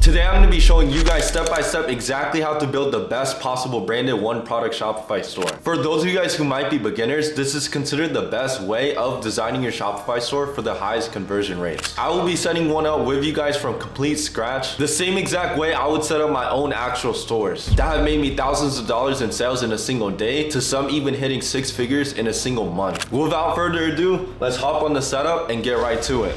Today I'm going to be showing you guys step by step exactly how to build the best possible branded one product Shopify store. For those of you guys who might be beginners, this is considered the best way of designing your Shopify store for the highest conversion rates. I will be setting one up with you guys from complete scratch, the same exact way I would set up my own actual stores that have made me thousands of dollars in sales in a single day, to some even hitting 6 figures in a single month. Without further ado, let's hop on the setup and get right to it.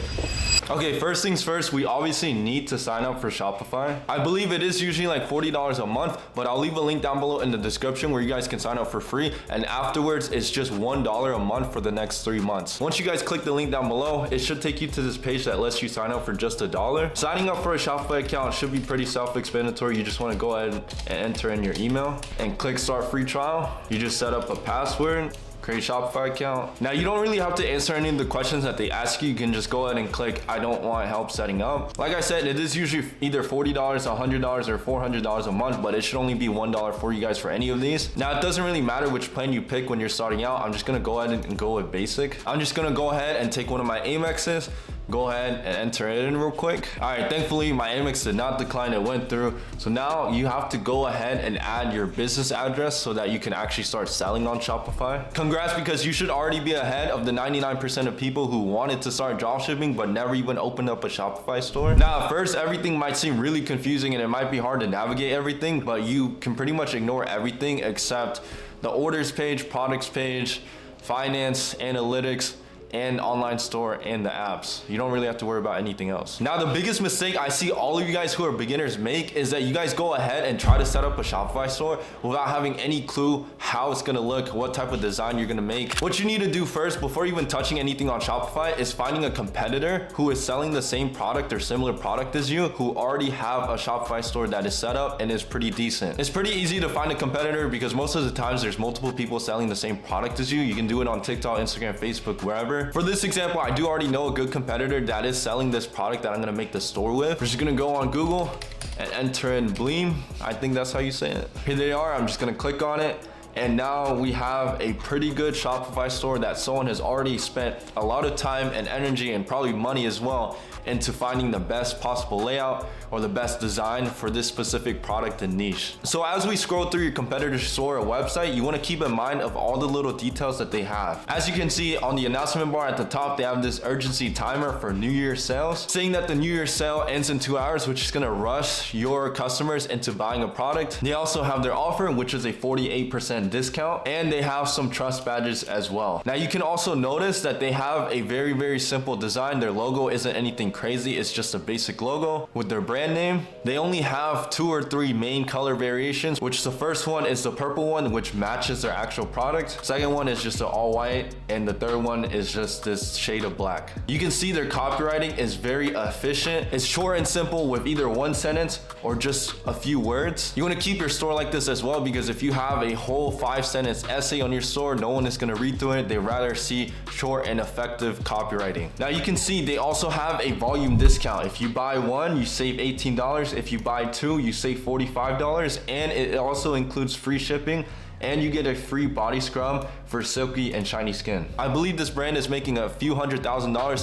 Okay, first things first, we obviously need to sign up for Shopify. I believe it is usually like $40 a month, but I'll leave a link down below in the description where you guys can sign up for free. And afterwards, it's just $1 a month for the next 3 months. Once you guys click the link down below, it should take you to this page that lets you sign up for just $1. Signing up for a Shopify account should be pretty self-explanatory. You just want to go ahead and enter in your email and click start free trial. You just set up a password, create a Shopify account. Now, you don't really have to answer any of the questions that they ask you. You can just go ahead and click, I don't want help setting up. Like I said, it is usually either $40, $100, or $400 a month, but it should only be $1 for you guys for any of these. Now, it doesn't really matter which plan you pick when you're starting out. I'm just gonna go ahead and go with basic. I'm just gonna go ahead and take one of my Amexes, go ahead and enter it in real quick. All right, thankfully my Amex did not decline, it went through. So now you have to go ahead and add your business address so that you can actually start selling on Shopify. Congrats, because you should already be ahead of the 99% of people who wanted to start dropshipping but never even opened up a Shopify store. Now, at first, everything might seem really confusing and it might be hard to navigate everything, but you can pretty much ignore everything except the orders page, products page, finance, analytics, and online store and the apps. You don't really have to worry about anything else. Now, the biggest mistake I see all of you guys who are beginners make is that you guys go ahead and try to set up a Shopify store without having any clue how it's gonna look, what type of design you're gonna make. What you need to do first, before even touching anything on Shopify, is finding a competitor who is selling the same product or similar product as you, who already have a Shopify store that is set up and is pretty decent. It's pretty easy to find a competitor because most of the times there's multiple people selling the same product as you. You can do it on TikTok, Instagram, Facebook, wherever. For this example, I do already know a good competitor that is selling this product that I'm gonna make the store with. We're just gonna go on Google and enter in Bleem. I think that's how you say it. Here they are. I'm just gonna click on it. And now we have a pretty good Shopify store that someone has already spent a lot of time and energy and probably money as well into finding the best possible layout or the best design for this specific product and niche. So as we scroll through your competitor's store or website, you want to keep in mind of all the little details that they have. As you can see on the announcement bar at the top, they have this urgency timer for New Year's sales, saying that the New Year's sale ends in 2 hours, which is going to rush your customers into buying a product. They also have their offer, which is a 48% discount, and they have some trust badges as well. Now, you can also notice that they have a very simple design. Their logo isn't anything crazy, it's just a basic logo with their brand name. They only have 2 or 3 main color variations, which the first one is the purple one, which matches their actual product. Second one is just an all white, and the third one is just this shade of black. You can see their copywriting is very efficient. It's short and simple with either one sentence or just a few words. You want to keep your store like this as well, because if you have a whole 5-sentence essay on your store, no one is going to read through it. They rather see short and effective copywriting. Now, you can see they also have a volume discount. If you buy 1, you save $18. If you buy 2, you save $45, and it also includes free shipping, and you get a free body scrub for silky and shiny skin. I believe this brand is making a few $100,000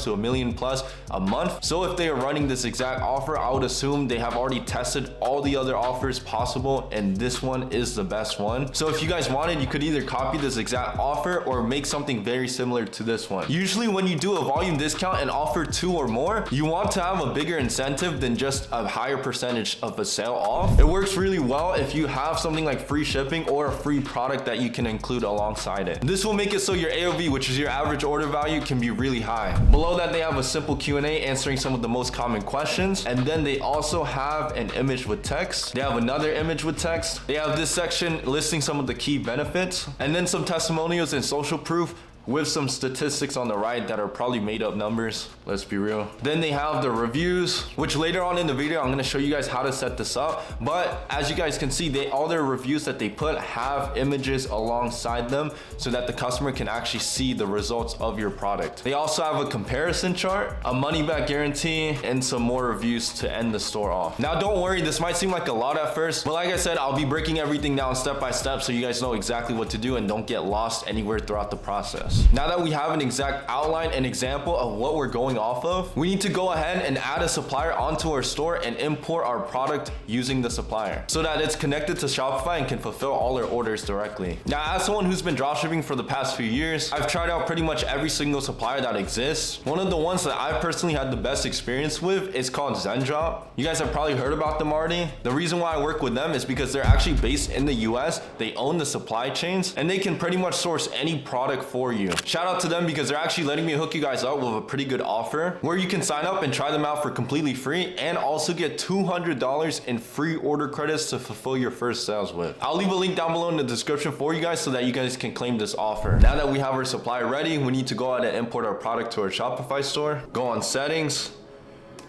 to $1 million plus a month. So if they are running this exact offer, I would assume they have already tested all the other offers possible, and this one is the best one. So if you guys wanted, you could either copy this exact offer or make something very similar to this one. Usually when you do a volume discount and offer 2 or more, you want to have a bigger incentive than just a higher percentage of a sale off. It works really well if you have something like free shipping or a free product that you can include alongside it. This will make it so your AOV, which is your average order value, can be really high. Below that, they have a simple Q&A answering some of the most common questions, and then they also have an image with text. They have another image with text. They have this section listing some of the key benefits, and then some testimonials and social proof with some statistics on the right that are probably made up numbers, let's be real. Then they have the reviews, which later on in the video, I'm gonna show you guys how to set this up. But as you guys can see, all their reviews that they put have images alongside them so that the customer can actually see the results of your product. They also have a comparison chart, a money back guarantee, and some more reviews to end the store off. Now, don't worry, this might seem like a lot at first, but like I said, I'll be breaking everything down step by step so you guys know exactly what to do and don't get lost anywhere throughout the process. orders. Now that we have an exact outline and example of what we're going off of, we need to go ahead and add a supplier onto our store and import our product using the supplier so that it's connected to Shopify and can fulfill all our orders directly. Now, as someone who's been dropshipping for the past few years, I've tried out pretty much every single supplier that exists. One of the ones that I personally had the best experience with is called Zendrop. You guys have probably heard about them already. The reason why I work with them is because they're actually based in the US. They own the supply chains and they can pretty much source any product for you. Shout out to them because they're actually letting me hook you guys up with a pretty good offer where you can sign up and try them out for completely free and also get $200 in free order credits to fulfill your first sales with. I'll leave a link down below in the description for you guys so that you guys can claim this offer. Now that we have our supply ready, we need to go ahead and import our product to our Shopify store. Go on settings,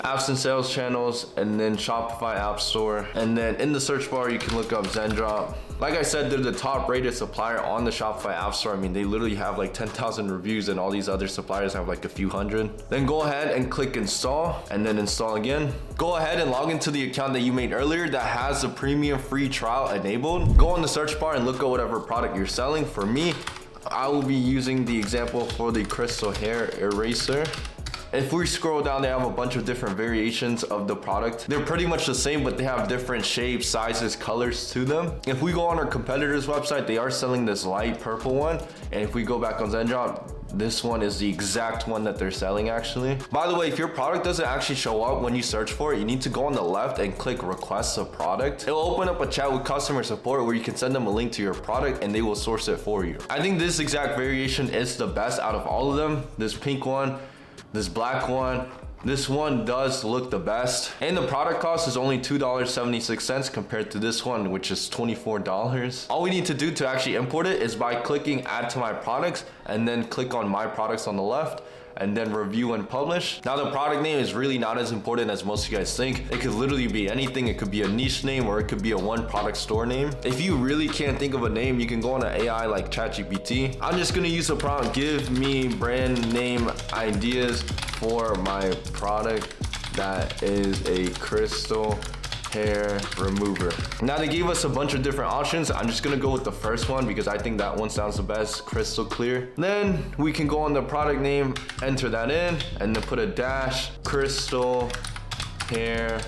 apps and sales channels, and then Shopify app store. And then in the search bar, you can look up Zendrop. Like I said, they're the top rated supplier on the Shopify app store. I mean, they literally have like 10,000 reviews and all these other suppliers have like a few hundred. Then go ahead and click install and then install again. Go ahead and log into the account that you made earlier that has the premium free trial enabled. Go on the search bar and look at whatever product you're selling. For me, I will be using the example for the crystal hair eraser. If we scroll down, they have a bunch of different variations of the product. They're pretty much the same, but they have different shapes, sizes, colors to them. If we go on our competitor's website, they are selling this light purple one. And if we go back on Zendrop, this one is the exact one that they're selling actually. By the way, if your product doesn't actually show up when you search for it, you need to go on the left and click request a product. It'll open up a chat with customer support where you can send them a link to your product and they will source it for you. I think this exact variation is the best out of all of them. This pink one, this black one, this one does look the best. And the product cost is only $2.76 compared to this one, which is $24. All we need to do to actually import it is by clicking add to my products and then click on my products on the left and then review and publish. Now the product name is really not as important as most of you guys think. It could literally be anything. It could be a niche name or it could be a one product store name. If you really can't think of a name, you can go on an AI like ChatGPT. I'm just gonna use a prompt, give me brand name ideas for my product that is a crystal hair remover. Now they gave us a bunch of different options. I'm just gonna go with the first one because I think that one sounds the best, crystal clear. Then we can go on the product name, enter that in, and then put a dash, crystal hair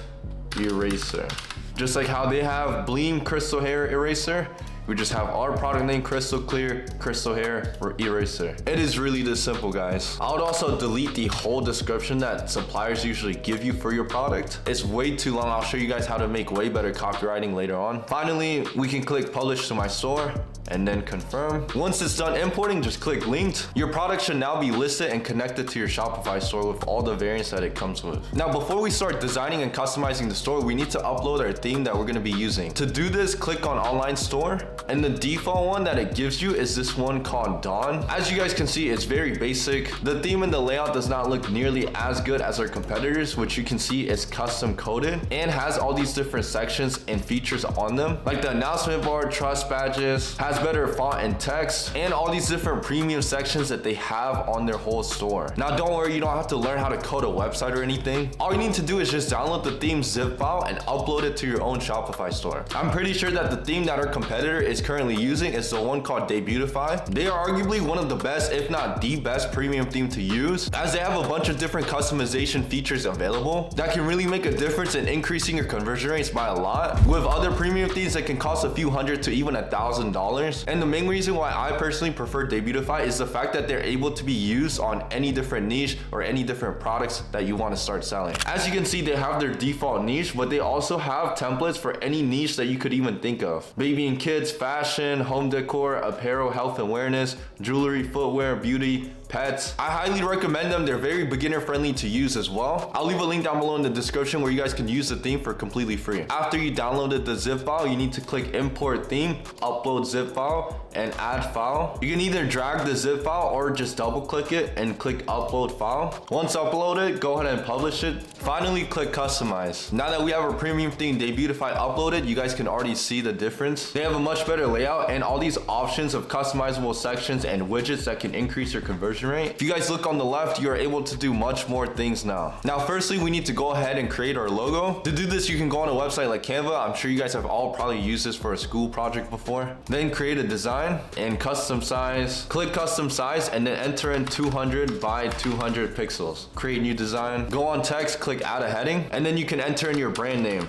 eraser. Just like how they have Bleem crystal hair eraser, we just have our product name, crystal clear, crystal hair eraser. It is really this simple, guys. I would also delete the whole description that suppliers usually give you for your product. It's way too long. I'll show you guys how to make way better copywriting later on. Finally, we can click publish to my store and then confirm. Once it's done importing, just click linked. Your product should now be listed and connected to your Shopify store with all the variants that it comes with. Now, before we start designing and customizing the store, we need to upload our theme that we're gonna be using. To do this, click on online store, and the default one that it gives you is this one called Dawn. As you guys can see, it's very basic. The theme and the layout does not look nearly as good as our competitors, which you can see is custom coded and has all these different sections and features on them, like the announcement bar, trust badges, has better font and text, and all these different premium sections that they have on their whole store. Now, don't worry, you don't have to learn how to code a website or anything. All you need to do is just download the theme zip file and upload it to your own Shopify store. I'm pretty sure that the theme that our competitor is currently using is the one called Debutify. They are arguably one of the best, if not the best premium theme to use, as they have a bunch of different customization features available that can really make a difference in increasing your conversion rates by a lot, with other premium themes that can cost a few hundred to even $1,000. And the main reason why I personally prefer Debutify is the fact that they're able to be used on any different niche or any different products that you want to start selling. As you can see, they have their default niche, but they also have templates for any niche that you could even think of. Baby and kids, fashion, home decor, apparel, health and wellness, jewelry, footwear, beauty, pets. I highly recommend them. They're very beginner friendly to use as well. I'll leave a link down below in the description where you guys can use the theme for completely free. After you downloaded the zip file, you need to click import theme, upload zip file, and add file. You can either drag the zip file or just double click it and click upload file. Once uploaded, go ahead and publish it. Finally, click customize. Now that we have our premium theme Debutify uploaded, you guys can already see the difference. They have a much better layout and all these options of customizable sections and widgets that can increase your conversion conversion rate. If you guys look on the left, you are able to do much more things now. Now, firstly, we need to go ahead and create our logo. To do this, you can go on a website like Canva. I'm sure you guys have all probably used this for a school project before. Then create a design and custom size. Click custom size and then enter in 200 by 200 pixels. Create new design. Go on text, click add a heading, and then you can enter in your brand name.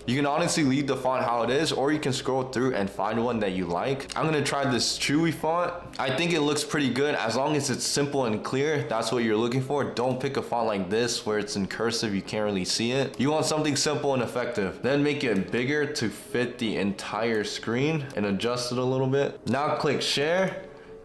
You can honestly leave the font how it is, or you can scroll through and find one that you like. I'm gonna try this Chewy font. I think it looks pretty good as long as it's simple and clear. That's what you're looking for. Don't pick a font like this where it's in cursive, you can't really see it. You want something simple and effective. Then make it bigger to fit the entire screen and adjust it a little bit. Now click share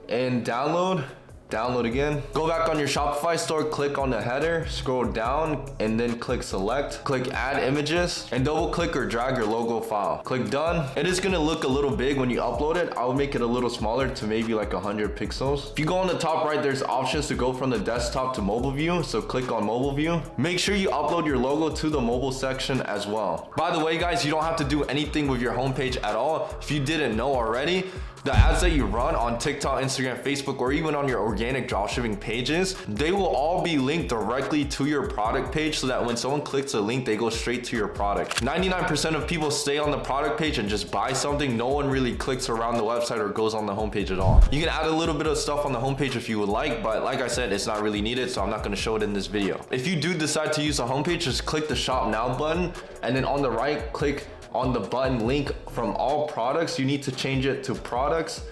and download. Download again. Go back on your Shopify store, click on the header, scroll down, and then click select. Click add images, and double click or drag your logo file. Click done. It is gonna look a little big when you upload it. I'll make it a little smaller to maybe like 100 pixels. If you go on the top right, there's options to go from the desktop to mobile view, so click on mobile view. Make sure you upload your logo to the mobile section as well. By the way, guys, you don't have to do anything with your homepage at all. If you didn't know already, the ads that you run on TikTok, Instagram, Facebook, or even on your organic dropshipping pages, they will all be linked directly to your product page so that when someone clicks a link, they go straight to your product. 99% of people stay on the product page and just buy something. No one really clicks around the website or goes on the homepage at all. You can add a little bit of stuff on the homepage if you would like, but like I said, it's not really needed, so I'm not gonna show it in this video. If you do decide to use the homepage, just click the Shop Now button, and then on the right, click on the button link from all products. You need to change it to products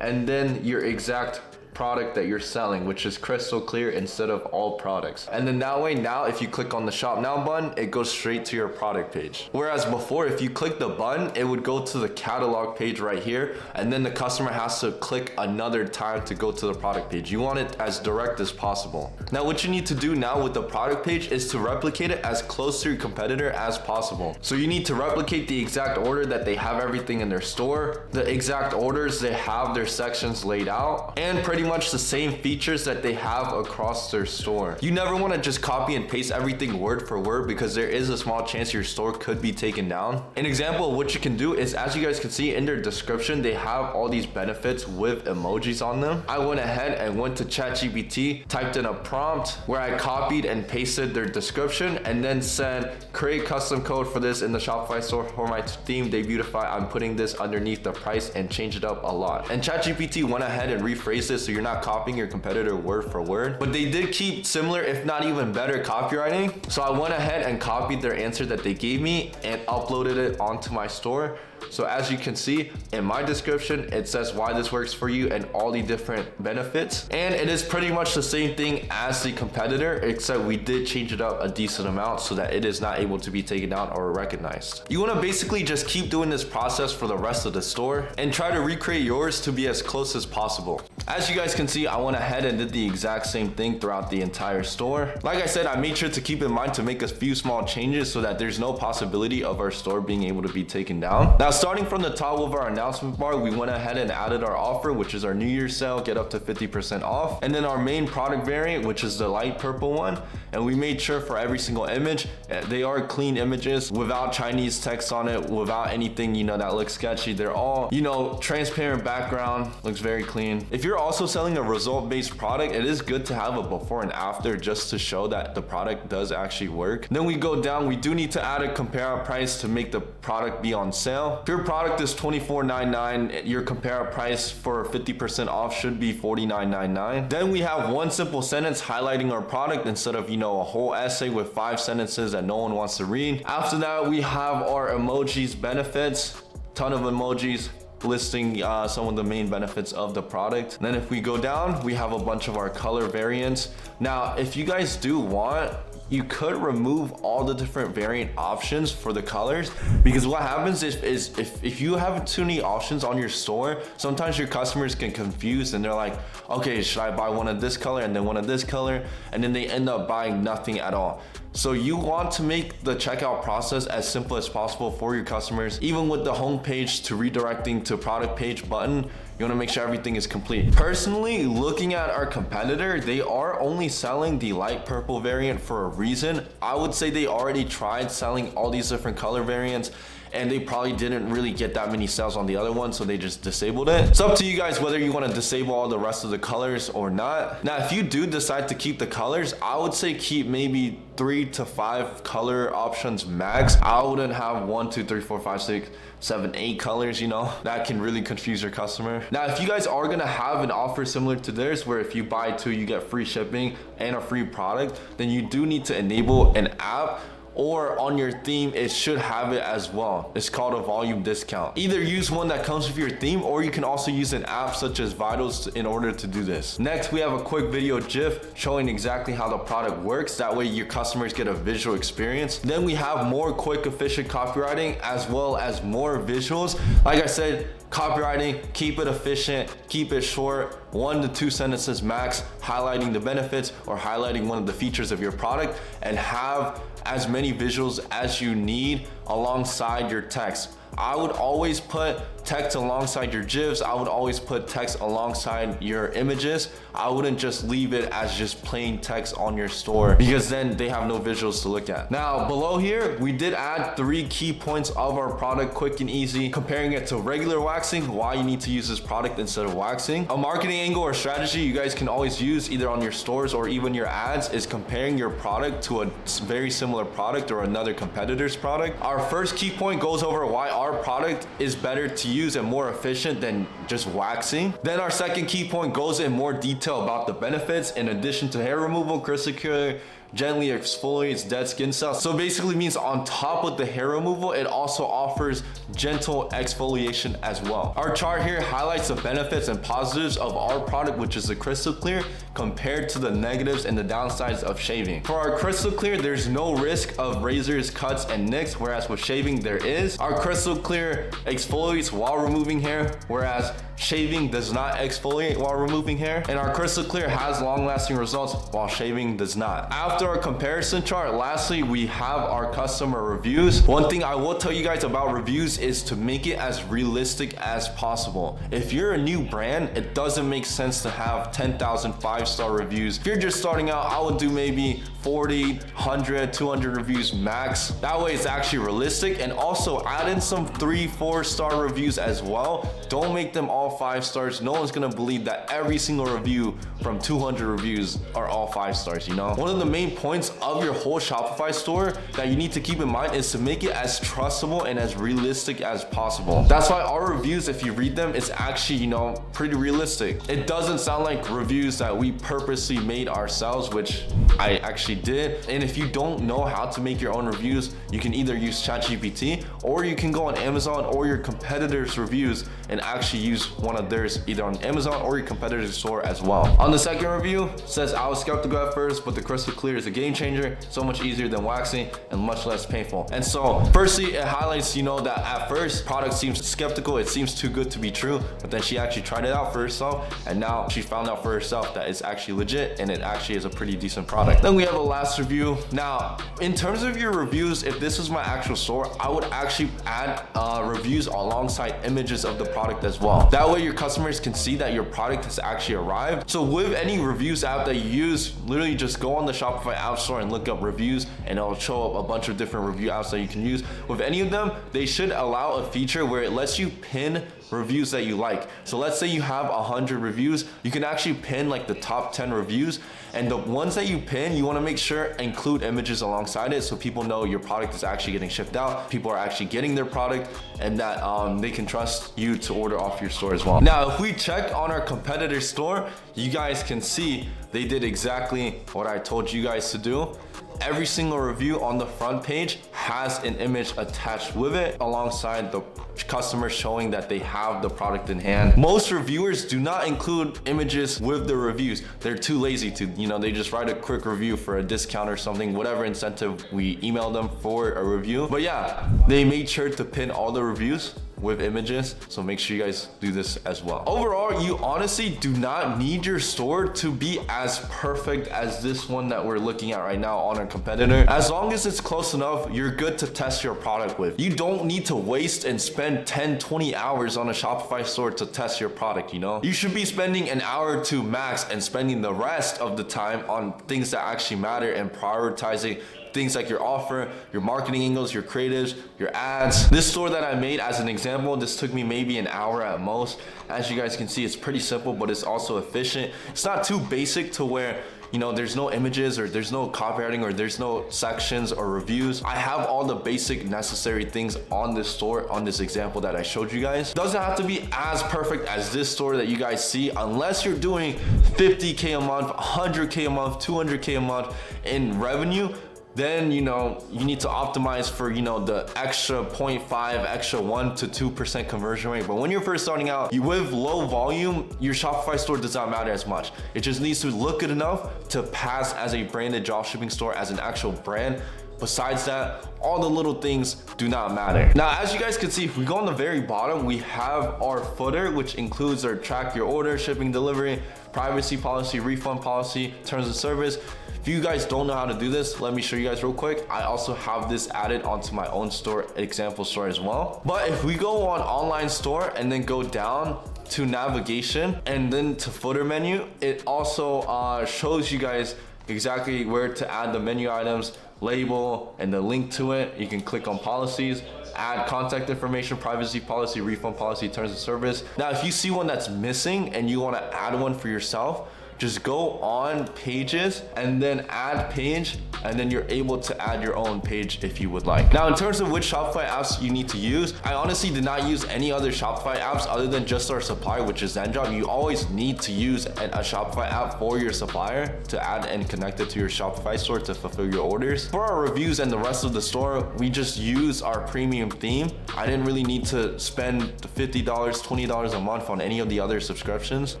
and then your exact product that you're selling, which is crystal clear instead of all products. And then that way, now if you click on the Shop Now button, it goes straight to your product page. Whereas before, if you click the button, it would go to the catalog page right here, and then the customer has to click another time to go to the product page. You want it as direct as possible. Now, what you need to do now with the product page is to replicate it as close to your competitor as possible. So you need to replicate the exact order that they have everything in their store, the exact orders they have their sections laid out, and pretty much the same features that they have across their store. You never want to just copy and paste everything word for word because there is a small chance your store could be taken down. An example of what you can do is, as you guys can see in their description, they have all these benefits with emojis on them. I went ahead and went to ChatGPT, typed in a prompt where I copied and pasted their description and then said, create custom code for this in the Shopify store for my theme, Debutify. I'm putting this underneath the price and change it up a lot. And ChatGPT went ahead and rephrased this so you're not copying your competitor word for word, but they did keep similar, if not even better, copywriting. So I went ahead and copied their answer that they gave me and uploaded it onto my store. So as you can see in my description, it says why this works for you and all the different benefits. And it is pretty much the same thing as the competitor, except we did change it up a decent amount so that it is not able to be taken down or recognized. You want to basically just keep doing this process for the rest of the store and try to recreate yours to be as close as possible. As you guys can see, I went ahead and did the exact same thing throughout the entire store. Like I said, I made sure to keep in mind to make a few small changes so that there's no possibility of our store being able to be taken down. Now, starting from the top of our announcement bar, we went ahead and added our offer, which is our New Year's sale, get up to 50% off. And then our main product variant, which is the light purple one. And we made sure for every single image, they are clean images without Chinese text on it, without anything, that looks sketchy. They're all, transparent background, looks very clean. If you're also selling a result-based product, it is good to have a before and after just to show that the product does actually work. Then we go down, we do need to add a compare out price to make the product be on sale. If your product is $24.99, your compare out price for 50% off should be $49.99. Then we have one simple sentence highlighting our product instead of, a whole essay with 5 sentences that no one wants to read. After that, we have our emojis benefits, ton of emojis listing some of the main benefits of the product. Then if we go down, we have a bunch of our color variants. Now, if you guys do want, you could remove all the different variant options for the colors, because what happens is if you have too many options on your store, sometimes your customers get confused and they're like, okay, should I buy one of this color and then one of this color? And then they end up buying nothing at all. So you want to make the checkout process as simple as possible for your customers. Even with the home page to redirecting to product page button, you want to make sure everything is complete. Personally, looking at our competitor, they are only selling the light purple variant for a reason. I would say they already tried selling all these different color variants and they probably didn't really get that many sales on the other one, so they just disabled it. It's up to you guys whether you want to disable all the rest of the colors or not. Now, if you do decide to keep the colors, I would say keep maybe 3 to 5 color options max. I wouldn't have 1, 2, 3, 4, 5, 6, 7, 8 colors, you know, that can really confuse your customer. Now, if you guys are gonna have an offer similar to theirs, where if you buy 2, you get free shipping and a free product, then you do need to enable an app, or on your theme, it should have it as well. It's called a volume discount. Either use one that comes with your theme, or you can also use an app such as Vitals in order to do this. Next, we have a quick video GIF showing exactly how the product works. That way your customers get a visual experience. Then we have more quick, efficient copywriting, as well as more visuals. Like I said, copywriting, keep it efficient, keep it short, 1 to 2 sentences max, highlighting the benefits or highlighting one of the features of your product, and have as many visuals as you need alongside your text. I would always put text alongside your GIFs. I would always put text alongside your images. I wouldn't just leave it as just plain text on your store, because then they have no visuals to look at. Now, below here, we did add 3 key points of our product, quick and easy, comparing it to regular waxing, why you need to use this product instead of waxing. A marketing angle or strategy you guys can always use either on your stores or even your ads is comparing your product to a very similar product or another competitor's product. Our first key point goes over why our product is better to use and more efficient than just waxing. Then our second key point goes in more detail about the benefits. In addition to hair removal, crystal clear, gently exfoliates dead skin cells. So basically means on top of the hair removal, it also offers gentle exfoliation as well. Our chart here highlights the benefits and positives of our product, which is the crystal clear, compared to the negatives and the downsides of shaving. For our crystal clear, there's no risk of razors, cuts, and nicks, whereas with shaving there is. Our crystal clear exfoliates while removing hair, whereas shaving does not exfoliate while removing hair. And our crystal clear has long-lasting results while shaving does not. After our comparison chart, lastly, we have our customer reviews. One thing I will tell you guys about reviews is to make it as realistic as possible. If you're a new brand, it doesn't make sense to have 10,000 5-star reviews. If you're just starting out, I would do maybe 40, 100, 200 reviews max. That way it's actually realistic. And also add in some 3, 4-star reviews as well. Don't make them all 5 stars. No one's gonna believe that every single review from 200 reviews are all 5 stars, you know? One of the main points of your whole Shopify store that you need to keep in mind is to make it as trustable and as realistic as possible. That's why our reviews, if you read them, it's actually, you know, pretty realistic. It doesn't sound like reviews that we purposely made ourselves, which I actually did. And if you don't know how to make your own reviews, you can either use ChatGPT, or you can go on Amazon or your competitors' reviews and actually use one of theirs either on Amazon or your competitor's store as well. On the second review, it says, I was skeptical at first, but the crystal clear is a game changer, so much easier than waxing and much less painful. And so firstly, it highlights, you know, that at first product seems skeptical, it seems too good to be true, but then she actually tried it out for herself, and now she found out for herself that it's actually legit and it actually is a pretty decent product. Then we have a last review. Now, in terms of your reviews, if this was my actual store, I would actually add reviews alongside images of the product as well. That way your customers can see that your product has actually arrived. So with any reviews app that you use, literally just go on the Shopify app store and look up reviews, and it'll show up a bunch of different review apps that you can use. With any of them, they should allow a feature where it lets you pin reviews that you like. So let's say you have 100 reviews, you can actually pin like the top 10 reviews, and the ones that you pin, you want to make sure include images alongside it so people know your product is actually getting shipped out, people are actually getting their product, and that they can trust you to order off your store as well. Now, if we check on our competitor store, you guys can see they did exactly what I told you guys to do. Every single review on the front page has an image attached with it alongside the customer showing that they have the product in hand. Most reviewers do not include images with the reviews. They're too lazy to, you know, they just write a quick review for a discount or something, whatever incentive we email them for a review. But yeah, they made sure to pin all the reviews with images, so make sure you guys do this as well. Overall, you honestly do not need your store to be as perfect as this one that we're looking at right now on our competitor. As long as it's close enough, you're good to test your product with. You don't need to waste and spend 10-20 hours on a Shopify store to test your product, you know? You should be spending an hour or 2 max and spending the rest of the time on things that actually matter and prioritizing things like your offer, your marketing angles, your creatives, your ads. This store that I made as an example, this took me maybe an hour at most. As you guys can see, it's pretty simple, but it's also efficient. It's not too basic to where, you know, there's no images or there's no copywriting or there's no sections or reviews. I have all the basic necessary things on this store, on this example that I showed you guys. Doesn't have to be as perfect as this store that you guys see, unless you're doing 50K a month, 100K a month, 200K a month in revenue. Then, you know, you need to optimize for, you know, the extra 0.5, extra 1 to 2% conversion rate. But when you're first starting out, with low volume, your Shopify store does not matter as much. It just needs to look good enough to pass as a branded dropshipping store, as an actual brand. Besides that, all the little things do not matter. Now, as you guys can see, if we go on the very bottom, we have our footer, which includes our track your order, shipping, delivery, privacy policy, refund policy, terms of service. If you guys don't know how to do this, let me show you guys real quick. I also have this added onto my own store, example store as well. But if we go on online store and then go down to navigation and then to footer menu, it also shows you guys exactly where to add the menu items, label, and the link to it. You can click on policies, add contact information, privacy policy, refund policy, terms of service. Now, if you see one that's missing and you want to add one for yourself, just go on pages and then add page, and then you're able to add your own page if you would like. Now, in terms of which Shopify apps you need to use, I honestly did not use any other Shopify apps other than just our supplier, which is Zendrop. You always need to use a Shopify app for your supplier to add and connect it to your Shopify store to fulfill your orders. For our reviews and the rest of the store, we just use our premium theme. I didn't really need to spend $50, $20 a month on any of the other subscriptions.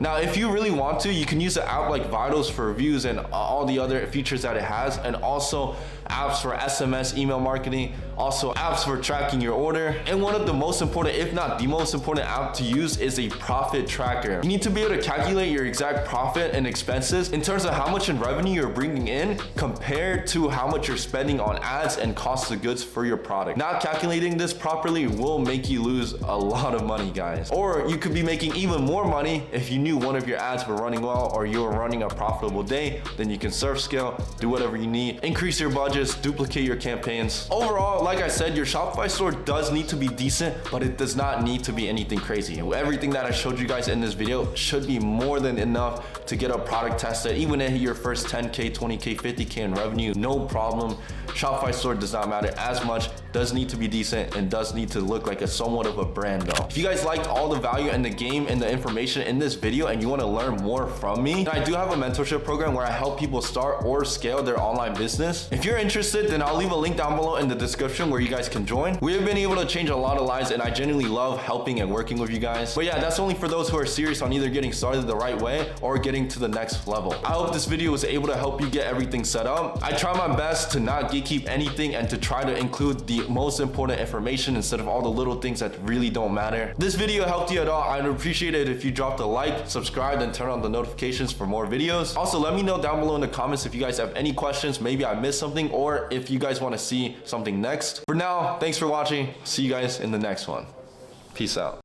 Now, if you really want to, you can use an app like Vitals for reviews and all the other features that it has, and also apps for SMS, email marketing, also apps for tracking your order. And one of the most important, if not the most important app to use is a profit tracker. You need to be able to calculate your exact profit and expenses in terms of how much in revenue you're bringing in compared to how much you're spending on ads and cost of goods for your product. Not calculating this properly will make you lose a lot of money, guys. Or you could be making even more money if you knew one of your ads were running well or you were running a profitable day. Then you can surf scale, do whatever you need, increase your budgets, duplicate your campaigns. Overall, like I said, your Shopify store does need to be decent, but it does not need to be anything crazy. Everything that I showed you guys in this video should be more than enough to get a product tested. Even at your first 10K, 20K, 50K in revenue, no problem. Shopify store does not matter as much, does need to be decent, and does need to look like a somewhat of a brand though. If you guys liked all the value and the game and the information in this video and you want to learn more from me, then I do have a mentorship program where I help people start or scale their online business. If you're interested, then I'll leave a link down below in the description where you guys can join. We have been able to change a lot of lives, and I genuinely love helping and working with you guys. But yeah, that's only for those who are serious on either getting started the right way or getting to the next level. I hope this video was able to help you get everything set up. I try my best to not gatekeep anything and to try to include the most important information instead of all the little things that really don't matter. This video helped you at all, I'd appreciate it if you dropped a like, subscribe, and turn on the notifications for more videos. Also, let me know down below in the comments if you guys have any questions, maybe I missed something, or if you guys want to see something next. For now, thanks for watching. See you guys in the next one. Peace out.